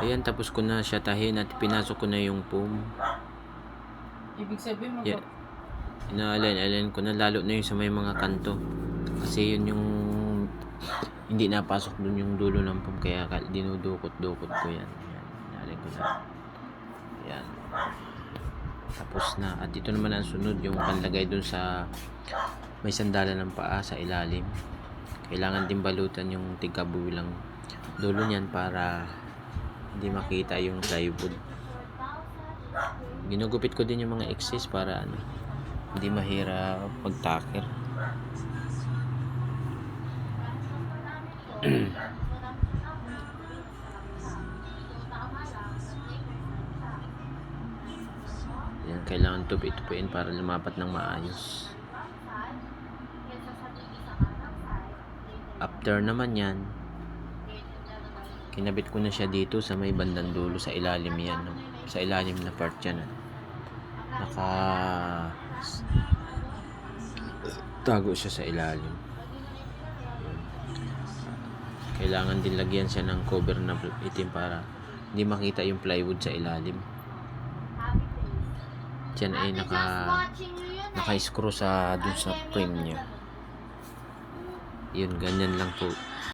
Ayan, tapos ko na siya tahin at pinasok ko na yung foam. Ibig sabihin Yeah. Inaalin ko na, lalo na yung sa may mga kanto. Kasi yun yung hindi napasok dun yung dulo ng foam, kaya dinudukot-dukot ko yan. Inaalin ko na. Yan. Tapos na. At ito naman ang sunod, yung panlagay dun sa may sandalan ng paa sa ilalim. Kailangan din balutan yung tigkabulang dulo niyan para hindi makita yung plywood. Ginugupit ko din yung mga excess para hindi mahirap pagtakir. Yan, kailangan tupi-tupiin para lumapat ng maayos. After naman yan, kinabit ko na siya dito sa may bandang dulo sa ilalim yan, no? Sa ilalim na part yan, tago siya sa ilalim. Kailangan din lagyan siya ng cover na itim para hindi makita yung plywood sa ilalim. Diyan ay naka-screw sa dun sa frame niya. Yun, ganyan lang po.